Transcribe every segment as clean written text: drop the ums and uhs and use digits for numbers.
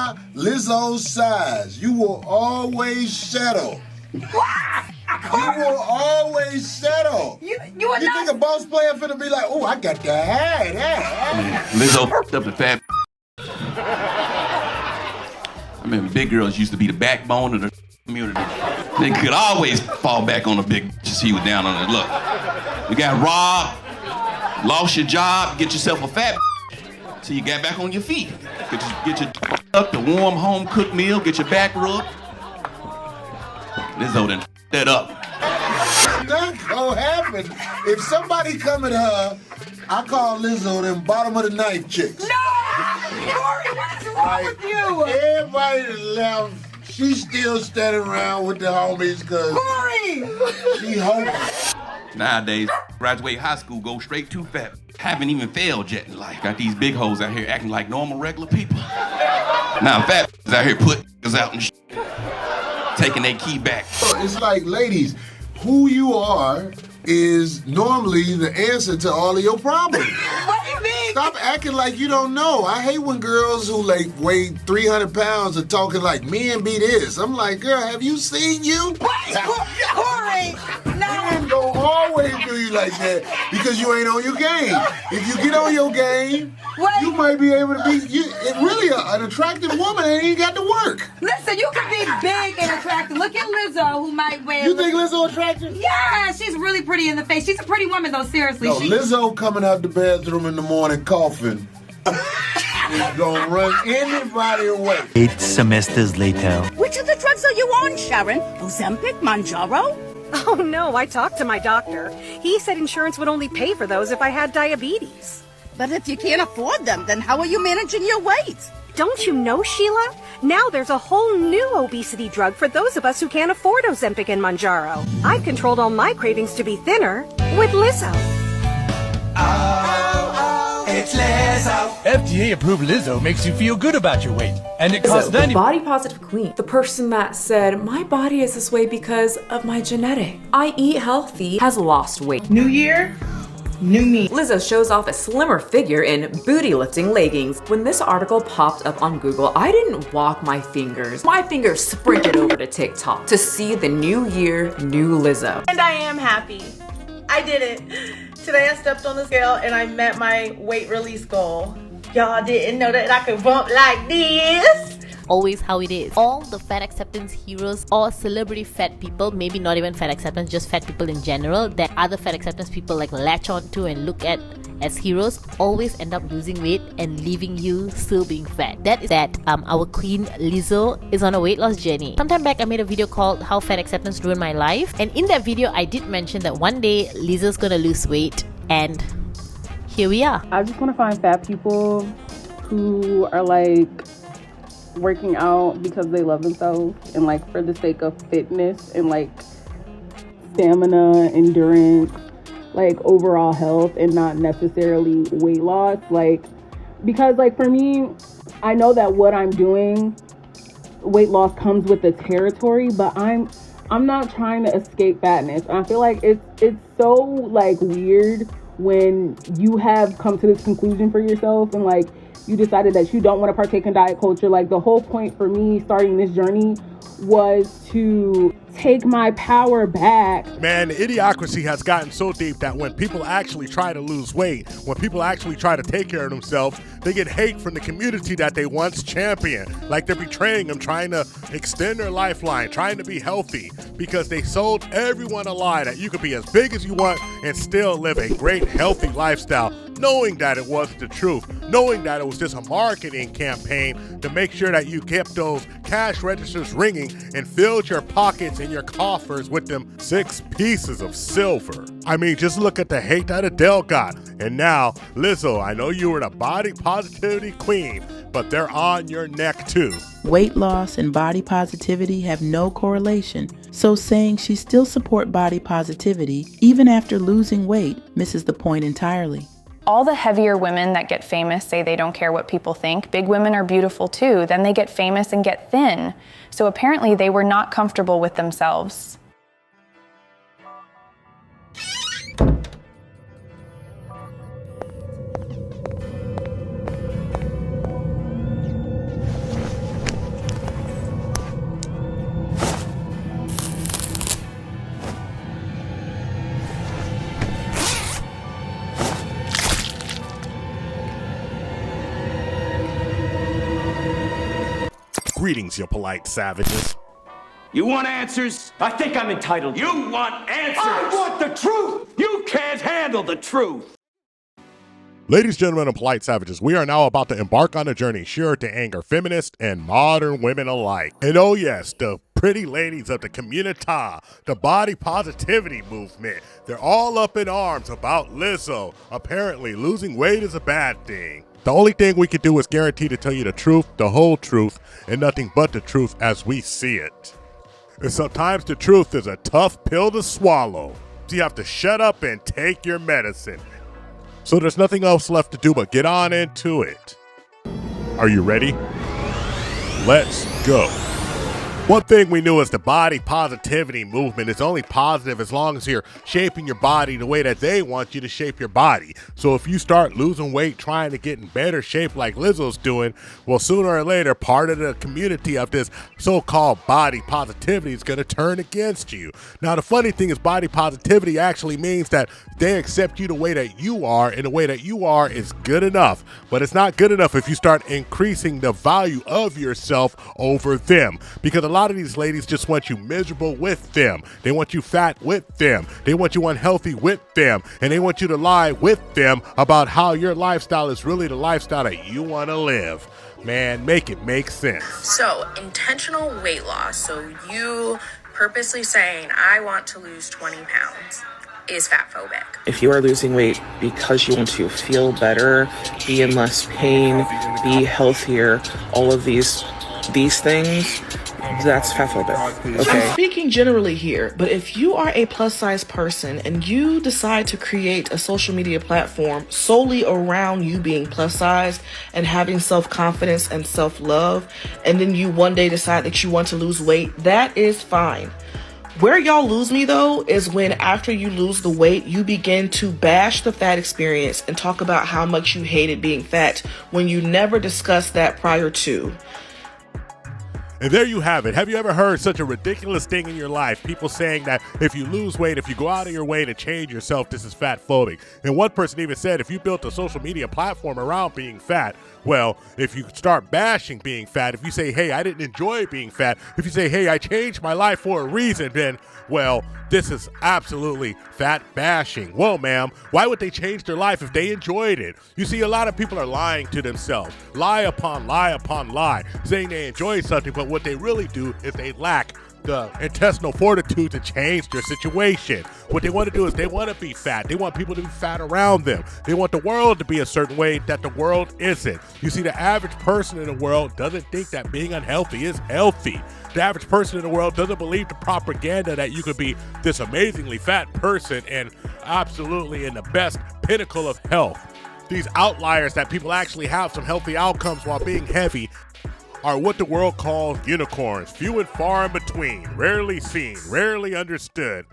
are Lizzo's size, you will always settle. What? You will always settle. You think a boss player finna be like, oh, I got the hat. Lizzo f***ed up the fat. I mean, big girls used to be the backbone of the community. They could always fall back on a big just he was down on it. Look, you got robbed, lost your job, get yourself a fat so you got back on your feet. Get your up, the warm home cooked meal, get your back rubbed. Lizzo done that up. That's gonna happen. If somebody come at her, I call Lizzo them bottom of the knife chicks. No! Corey, what is wrong with you? Everybody that left, she's still standing around with the homies because she hoping. Nowadays, graduate high school, go straight to fat. Haven't even failed yet in life. Got these big hoes out here acting like normal, regular people. Now fat is out here putting out and taking their key back. It's like, ladies, who you are is normally the answer to all of your problems. What do you mean? Stop acting like you don't know. I hate when girls who like weigh 300 pounds are talking like men be this. I'm like, girl, have you seen you? What? Corey, no. Men don't always do you like that because you ain't on your game. If you get on your game, you might be able to be really an attractive woman and ain't got to work. Listen, you can be big and attractive. Look at Lizzo, who might wear. You think Lizzo attractive? Yeah, she's really pretty in the face. She's a pretty woman, though. Seriously. No, Lizzo coming out the bathroom in the morning coughing is gonna run anybody away. 8 semesters later. Which of the drugs are you on, Sharon? Ozempic, Mounjaro? Oh no, I talked to my doctor. He said insurance would only pay for those if I had diabetes. But if you can't afford them, then how are you managing your weight? Don't you know, Sheila? Now there's a whole new obesity drug for those of us who can't afford Ozempic and Mounjaro. I've controlled all my cravings to be thinner with Lizzo. It's Lizzo. FDA-approved Lizzo makes you feel good about your weight, and it costs the body positive queen, the person that said, my body is this way because of my genetic. I eat healthy, has lost weight. New year, new me. Lizzo shows off a slimmer figure in booty lifting leggings. When this article popped up on Google, I didn't walk my fingers. My fingers sprinted over to TikTok to see the new year, new Lizzo. And I am happy. I did it. Today I stepped on the scale and I met my weight release goal. Y'all didn't know that I could bump like this. Always how it is. All the fat acceptance heroes or celebrity fat people, maybe not even fat acceptance, just fat people in general, that other fat acceptance people like latch on to and look at as heroes, always end up losing weight and leaving you still being fat. That is that our queen Lizzo is on a weight loss journey. Sometime back I made a video called How Fat Acceptance Ruined My Life, and in that video I did mention that one day Lizzo's gonna lose weight, and here we are. I just want to find fat people who are like working out because they love themselves and like for the sake of fitness and like stamina, endurance, like overall health, and not necessarily weight loss. Like, because like for me, I know that what I'm doing, weight loss comes with the territory, but I'm not trying to escape fatness. I feel like it's so like weird when you have come to this conclusion for yourself and like you decided that you don't want to partake in diet culture. Like the whole point for me starting this journey was to take my power back. Man, the idiocracy has gotten so deep that when people actually try to lose weight, when people actually try to take care of themselves, they get hate from the community that they once championed. Like they're betraying them, trying to extend their lifeline, trying to be healthy, because they sold everyone a lie that you could be as big as you want and still live a great, healthy lifestyle, knowing that it wasn't the truth, knowing that it was just a marketing campaign to make sure that you kept those cash registers ringing and filled your pockets and your coffers with them 6 pieces of silver. I mean, just look at the hate that Adele got. And now, Lizzo, I know you were the body positivity queen, but they're on your neck too. Weight loss and body positivity have no correlation, so saying she still support body positivity even after losing weight misses the point entirely. All the heavier women that get famous say they don't care what people think. Big women are beautiful too. Then they get famous and get thin. So apparently they were not comfortable with themselves. Greetings, you polite savages. You want answers? I think I'm entitled. You want answers? I want the truth! You can't handle the truth! Ladies, gentlemen, and polite savages, we are now about to embark on a journey sure to anger feminists and modern women alike. And oh yes, the pretty ladies of the community, the body positivity movement, they're all up in arms about Lizzo. Apparently, losing weight is a bad thing. The only thing we can do is guarantee to tell you the truth, the whole truth, and nothing but the truth as we see it. And sometimes the truth is a tough pill to swallow. So you have to shut up and take your medicine. So there's nothing else left to do but get on into it. Are you ready? Let's go. One thing we knew is the body positivity movement is only positive as long as you're shaping your body the way that they want you to shape your body. So if you start losing weight trying to get in better shape like Lizzo's doing, well, sooner or later, part of the community of this so-called body positivity is going to turn against you. Now, the funny thing is body positivity actually means that they accept you the way that you are, and the way that you are is good enough. But it's not good enough if you start increasing the value of yourself over them, because a lot of these ladies just want you miserable with them. They want you fat with them. They want you unhealthy with them. And they want you to lie with them about how your lifestyle is really the lifestyle that you want to live. Man, make it make sense. So, intentional weight loss, so you purposely saying, I want to lose 20 pounds, is fat phobic. If you are losing weight because you want to feel better, be in less pain, be healthier, all of these things, that's fat phobic. Okay. I'm speaking generally here, but if you are a plus size person and you decide to create a social media platform solely around you being plus size and having self-confidence and self-love, and then you one day decide that you want to lose weight, that is fine. Where y'all lose me though is when after you lose the weight, you begin to bash the fat experience and talk about how much you hated being fat when you never discussed that prior to. And there you have it. Have you ever heard such a ridiculous thing in your life? People saying that if you lose weight, if you go out of your way to change yourself, this is fat phobic. And one person even said if you built a social media platform around being fat, well, if you start bashing being fat, if you say, hey, I didn't enjoy being fat, if you say, hey, I changed my life for a reason, then, well, this is absolutely fat bashing. Well, ma'am, why would they change their life if they enjoyed it? You see, a lot of people are lying to themselves. Lie upon lie upon lie, saying they enjoy something, but what they really do is they lack the intestinal fortitude to change their situation. What they want to do is they want to be fat. They want people to be fat around them. They want the world to be a certain way that the world isn't. You see, the average person in the world doesn't think that being unhealthy is healthy. The average person in the world doesn't believe the propaganda that you could be this amazingly fat person and absolutely in the best pinnacle of health. These outliers that people actually have some healthy outcomes while being heavy are what the world calls unicorns, few and far in between, rarely seen, rarely understood.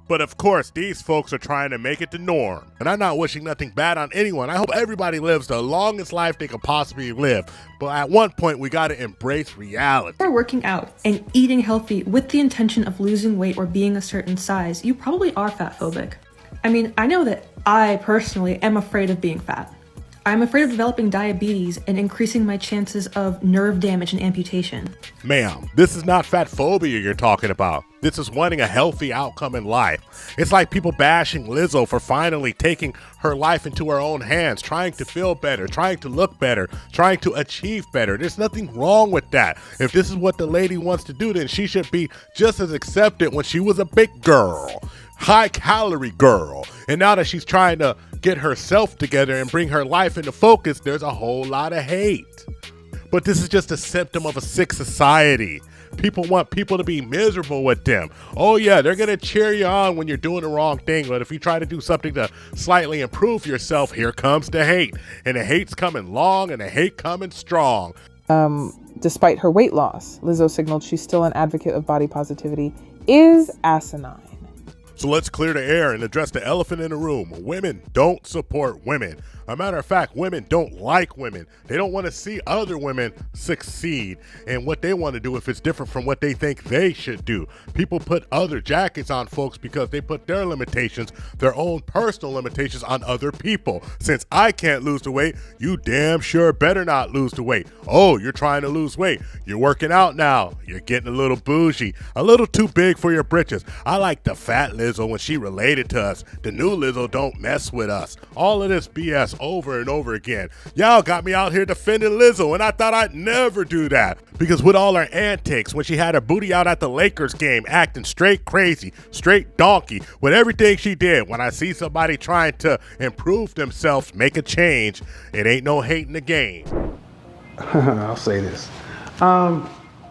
But of course, these folks are trying to make it the norm. And I'm not wishing nothing bad on anyone. I hope everybody lives the longest life they could possibly live. But at one point, we got to embrace reality. If you're working out and eating healthy with the intention of losing weight or being a certain size, you probably are fat phobic. I mean, I know that I personally am afraid of being fat. I'm afraid of developing diabetes and increasing my chances of nerve damage and amputation. Ma'am, this is not fat phobia you're talking about. This is wanting a healthy outcome in life. It's like people bashing Lizzo for finally taking her life into her own hands, trying to feel better, trying to look better, trying to achieve better. There's nothing wrong with that. If this is what the lady wants to do, then she should be just as accepted when she was a big girl, high calorie girl. And now that she's trying to get herself together and bring her life into focus, there's a whole lot of hate. But this is just a symptom of a sick society. People want people to be miserable with them. Oh yeah, they're gonna cheer you on when you're doing the wrong thing, but if you try to do something to slightly improve yourself, here comes the hate. And the hate's coming long and the hate coming strong. Despite her weight loss, Lizzo signaled she's still an advocate of body positivity is asinine. So let's clear the air and address the elephant in the room. Women don't support women. As a matter of fact, women don't like women. They don't want to see other women succeed in what they want to do if it's different from what they think they should do. People put other jackets on folks because they put their limitations, their own personal limitations on other people. Since I can't lose the weight, you damn sure better not lose the weight. Oh, you're trying to lose weight. You're working out now. You're getting a little bougie, a little too big for your britches. I like the fat Lizzo when she related to us. The new Lizzo don't mess with us. All of this BS over and over again. Y'all got me out here defending Lizzo, and I thought I'd never do that. Because with all her antics, when she had her booty out at the Lakers game, acting straight crazy, straight donkey, with everything she did, when I see somebody trying to improve themselves, make a change, it ain't no hate in the game. I'll say this. I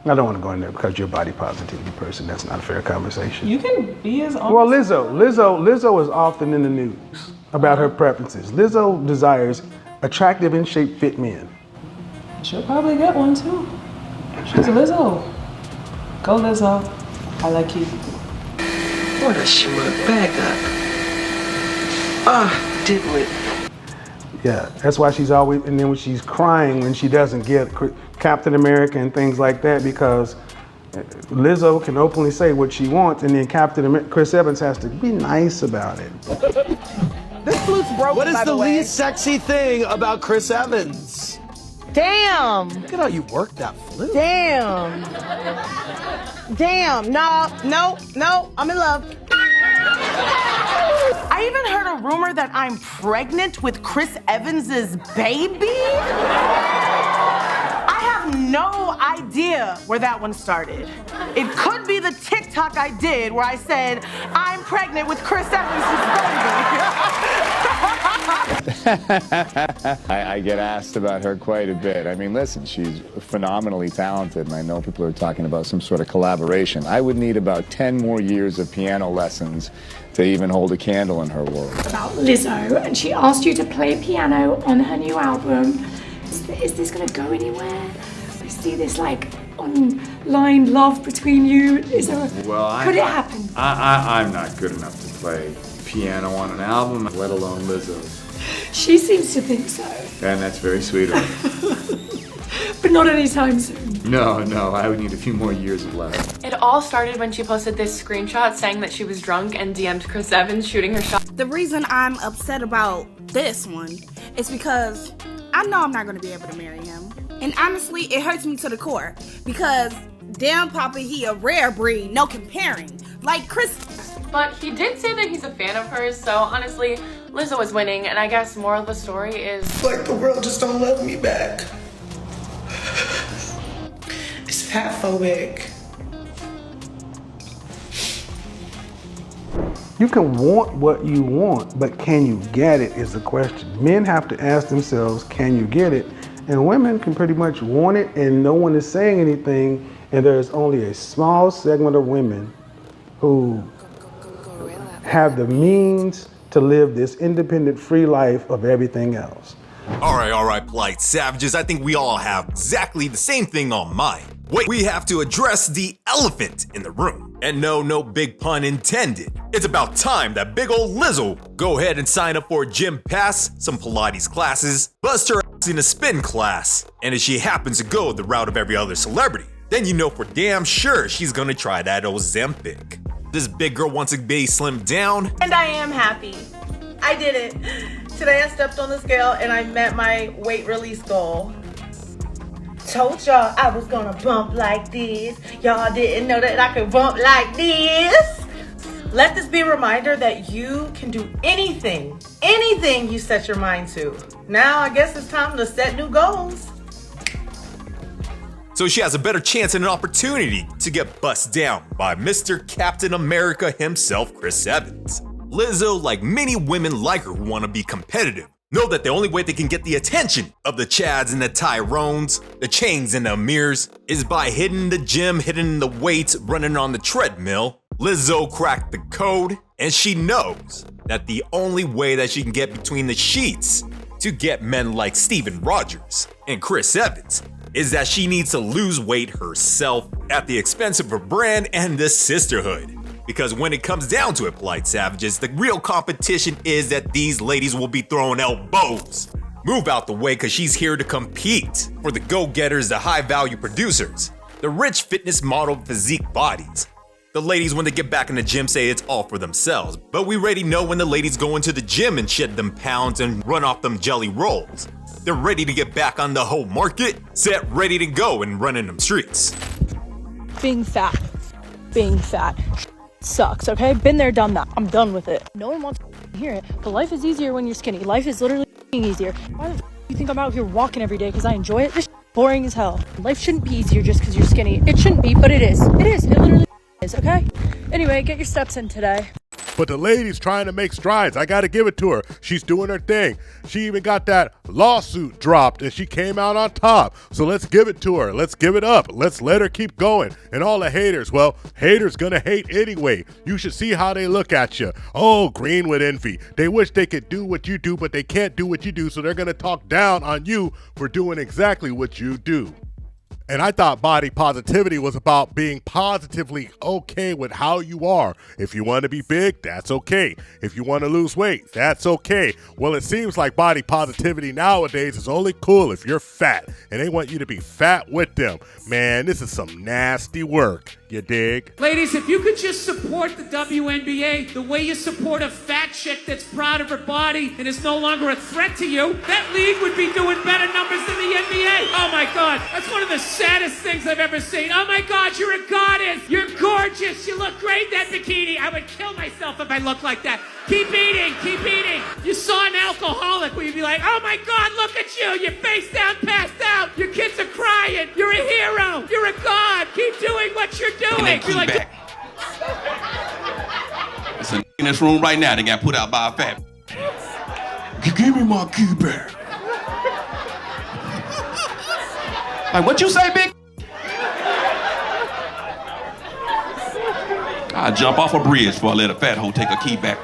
don't want to go in there because you're a body positivity person. That's not a fair conversation. You can be as honest. Well, Lizzo is often in the news about her preferences. Lizzo desires attractive and shape fit men. She'll probably get one too. She's a Lizzo. Go Lizzo. I like you. What a schmuck. Back up. Diblet. Yeah, that's why she's always, and then when she's crying when she doesn't get Captain America and things like that, because Lizzo can openly say what she wants, and then Chris Evans has to be nice about it. This flute's broken, What is by the way. least sexy thing about Chris Evans? Damn. Look at how you worked that flute. Damn. No, I'm in love. I even heard a rumor that I'm pregnant with Chris Evans's baby. I have no idea where that one started. It could be the TikTok I did where I said, I'm pregnant with Chris Evans's baby. I get asked about her quite a bit. I mean, listen, she's phenomenally talented, and I know people are talking about some sort of collaboration. I would need about 10 more years of piano lessons to even hold a candle in her world. About Lizzo, and she asked you to play piano on her new album. Is this going to go anywhere? I see this like online love between you. Is there could it happen? I'm not good enough to play piano on an album, let alone Lizzo's. She seems to think so. And that's very sweet of her. But not anytime soon. No, I would need a few more years of lessons. It all started when she posted this screenshot saying that she was drunk and DM'd Chris Evans shooting her shot. The reason I'm upset about this one is because I know I'm not going to be able to marry him. And honestly, it hurts me to the core because damn Papa, he a rare breed, no comparing. Like Chris. But he did say that he's a fan of hers, so honestly, Lizzo was winning, and I guess moral of the story is... Like the world just don't love me back. It's fatphobic. You can want what you want, but can you get it is the question. Men have to ask themselves, can you get it? And women can pretty much want it and no one is saying anything, and there's only a small segment of women who have the means to live this independent, free life of everything else. All right, polite savages. I think we all have exactly the same thing on mind. Wait, we have to address the elephant in the room. And no big pun intended. It's about time that big old Lizzo go ahead and sign up for a gym pass, some Pilates classes, bust her ass in a spin class. And if she happens to go the route of every other celebrity, then you know for damn sure she's gonna try that Ozempic. This big girl wants to be slimmed down. And I am happy. I did it. Today I stepped on the scale and I met my weight release goal. Told y'all I was gonna bump like this. Y'all didn't know that I could bump like this. Let this be a reminder that you can do anything you set your mind to. Now I guess it's time to set new goals. So she has a better chance and an opportunity to get bust down by Mr. Captain America himself, Chris Evans. Lizzo, like many women like her who want to be competitive, know that the only way they can get the attention of the Chads and the Tyrones, the Chains and the Amirs, is by hitting the gym, hitting the weights, running on the treadmill. Lizzo cracked the code, and she knows that the only way that she can get between the sheets to get men like Steven Rogers and Chris Evans is that she needs to lose weight herself at the expense of her brand and the Sisterhood. Because when it comes down to it, polite savages, the real competition is that these ladies will be throwing elbows. Move out the way, cause she's here to compete. For the go-getters, the high-value producers, the rich fitness model physique bodies. The ladies, when they get back in the gym, say it's all for themselves. But we already know when the ladies go into the gym and shed them pounds and run off them jelly rolls. They're ready to get back on the whole market, set ready to go and run in them streets. Being fat sucks, okay? Been there, done that. I'm done with it. No one wants to hear it, but life is easier when you're skinny. Life is literally easier. Why the you think I'm out here walking every day because I enjoy it? This boring as hell. Life shouldn't be easier just because you're skinny. It shouldn't be, but it is. It is. It literally is, okay? Anyway, get your steps in today. But the lady's trying to make strides. I got to give it to her. She's doing her thing. She even got that lawsuit dropped and she came out on top. So let's give it to her. Let's give it up. Let's let her keep going. And all the haters, well, haters gonna hate anyway. You should see how they look at you. Oh, green with envy. They wish they could do what you do, but they can't do what you do. So they're gonna talk down on you for doing exactly what you do. And I thought body positivity was about being positively okay with how you are. If you want to be big, that's okay. If you want to lose weight, that's okay. Well, it seems like body positivity nowadays is only cool if you're fat, and they want you to be fat with them. Man, this is some nasty work. You dig? Ladies, if you could just support the WNBA the way you support a fat chick that's proud of her body and is no longer a threat to you, that league would be doing better numbers than the NBA. Oh my God, that's one of the saddest things I've ever seen. Oh my God, you're a goddess. You're gorgeous. You look great in that bikini. I would kill myself if I looked like that. Keep eating, keep eating. You saw an alcoholic where you'd be like, oh my God, look at you. You're face down, passed out. Your kids are crying. You're a hero. You're a god. Keep doing what you're doing. You're like, there's a in this room right now that got put out by a fat. Give me my key back. Like, what you say, big? I'll jump off a bridge before I let a fat hoe take a key back.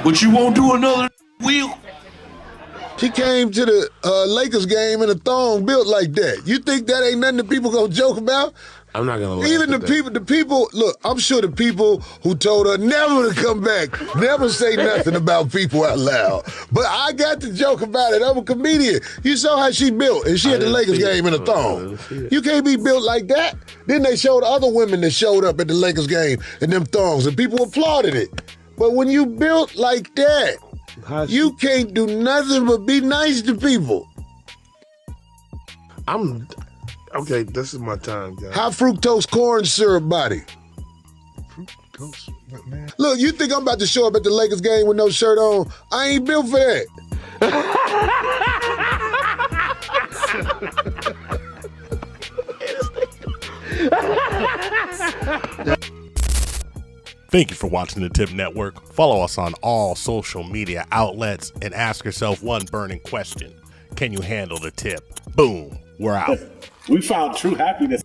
But you won't do another wheel? She came to the Lakers game in a thong built like that. You think that ain't nothing that people gonna joke about? I'm not gonna. Even the people. Look, I'm sure the people who told her never to come back, never say nothing about people out loud. But I got to joke about it. I'm a comedian. You saw how she built, and she had the Lakers game in a thong. You can't be built like that. Then they showed other women that showed up at the Lakers game in them thongs, and people applauded it. But when you built like that, you can't do nothing but be nice to people. Okay, this is my time, guys. High fructose corn syrup body. Fructose, what, man? Look, you think I'm about to show up at the Lakers game with no shirt on? I ain't built for that. Thank you for watching the TIP Network. Follow us on all social media outlets and ask yourself one burning question. Can you handle the tip? Boom, we're out. We found true happiness.